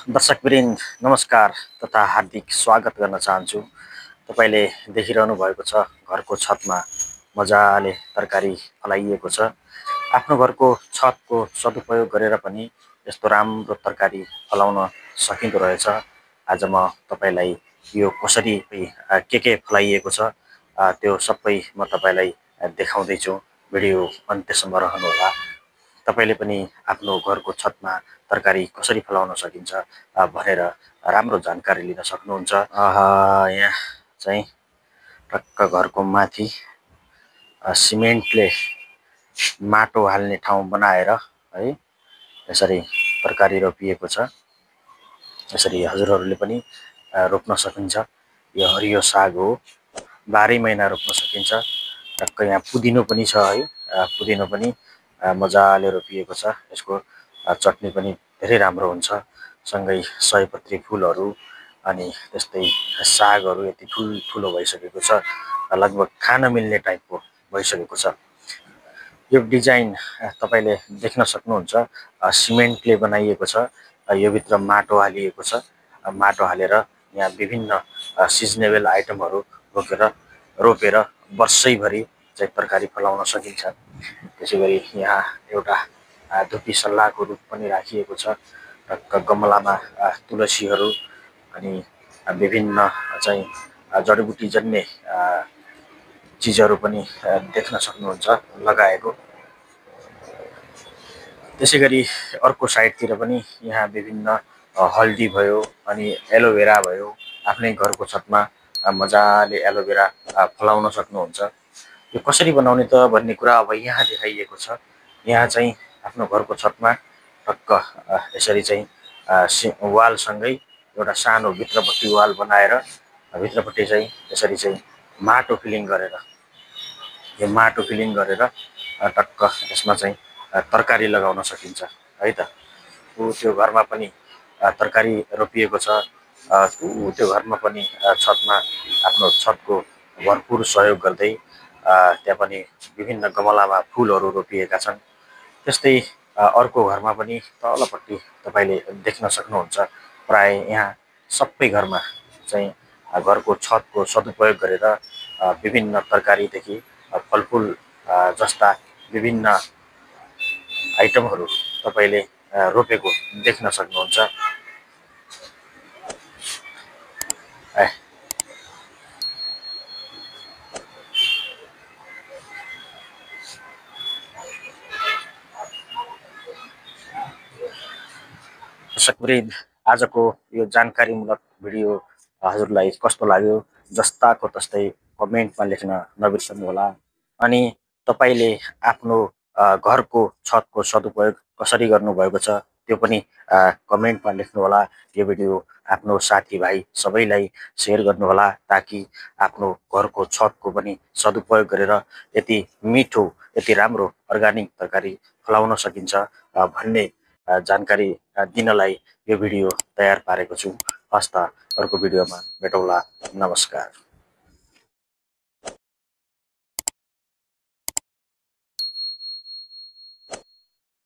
दर्शकवृन्द नमस्कार तथा हार्दिक स्वागत गर्न चाहन्छु। तपाईले देखिरहनु भएको छ घरको छतमा मजाले तरकारी फलाइएको छ। आफ्नो घरको छतको सदुपयोग गरेर पनि यस्तो राम्रो तरकारी फलाउन सकिँदो रहेछ। आज म तपाईलाई यो कसरी के फलाइएको छ त्यो सबै म तपाईलाई देखाउँदै छु। भिडियो अन्त्यसम्म रहनुहोला। तपाईले पनि आफ्नो घरको छतमा तरकारी कसरी फलाउन सकिन्छ भनेर राम्रो जानकारी लिन सक्नुहुन्छ। यहाँ चाहिँ टक्क घरको माथि सिमेन्टले माटो हाल्ने ठाउँ बनाएर है यसरी तरकारी रोपिएको छ। यसरी हजुरहरूले पनि रोप्न सकिन्छ। यो हरियो साग हो, 12 महिना रोप्न सकिन्छ। टक्क यहाँ पुदिनो पनि छ है, पुदिनो पनि मजाले रोपिएको छ। यसको चटनी पनि धेरै राम्रो हुन्छ। सँगै सयपत्री फुलहरू अनि त्यस्तै सागहरू यति ठुलो भइसकेको छ, लगभग खान मिल्ने टाइपको भइसकेको छ। यो डिजाइन तपाईले देख्न सक्नुहुन्छ, सिमेन्टले बनाइएको छ। यो भित्र माटो हालिएको छ। माटो हालेर यहाँ विभिन्न सिजनेबल आइटमहरू रोपेर वर्षैभरि चाहिँ तरकारी फलाउन सकिन्छ। त्यसैगरी यहाँ एउटा धुपी सल्लाहको रुख पनि राखिएको छ। गमलामा तुलसीहरू अनि विभिन्न चाहिँ जडीबुटी जन्य चिजहरू पनि देख्न सक्नुहुन्छ लगाएको। त्यसैगरी अर्को साइडतिर पनि यहाँ विभिन्न हल्दी भयो अनि एलोभेरा भयो। आफ्नै घरको छतमा मजाले एलोभेरा फलाउन सक्नुहुन्छ। यो कसरी बनाउने त भन्ने कुरा अब यहाँ देखाइएको छ। यहाँ चाहिँ आफ्नो घरको छतमा टक्क यसरी चाहिँ वालसँगै एउटा सानो भित्रपट्टि वाल बनाएर भित्रपट्टि चाहिँ यसरी चाहिँ माटो फिलिङ गरेर टक्क यसमा चाहिँ तरकारी लगाउन सकिन्छ है त। त्यो घरमा पनि तरकारी रोपिएको छ। त्यो घरमा पनि छतमा आफ्नो छतको भरपुर सहयोग गर्दै त्यहाँ पनि विभिन्न गमलामा फुलहरू रोपिएका छन्। त्यस्तै अर्को घरमा पनि तलपट्टि तपाईले देख्न सक्नुहुन्छ। प्राय यहाँ सबै घरमा चाहिँ घरको छतको सदुपयोग गरेर विभिन्न तरकारीदेखि फलफुल जस्ता विभिन्न आइटमहरू तपाईले रोपेको देख्न सक्नुहुन्छ। दर्शकवृन्द, आजको यो जानकारीमूलक भिडियो हजुरलाई कस्तो लाग्यो जस्ताको तस्तै कमेन्टमा लेख्न नबिर्सनुहोला। अनि तपाईले आफ्नो घरको छतको सदुपयोग कसरी गर्नुभएको छ त्यो पनि कमेन्टमा लेख्नुहोला। यो भिडियो आफ्नो साथीभाइ सबैलाई सेयर गर्नुहोला ताकि आफ्नो घरको छतको पनि सदुपयोग गरेर यति मिठो यति राम्रो अर्गानिक तरकारी फलाउन सकिन्छ भन्ने जानकारी दिनलाई यो भिडियो तयार पारेको छु। हस्त अर्को भिडियोमा भेटौँला। नमस्कार।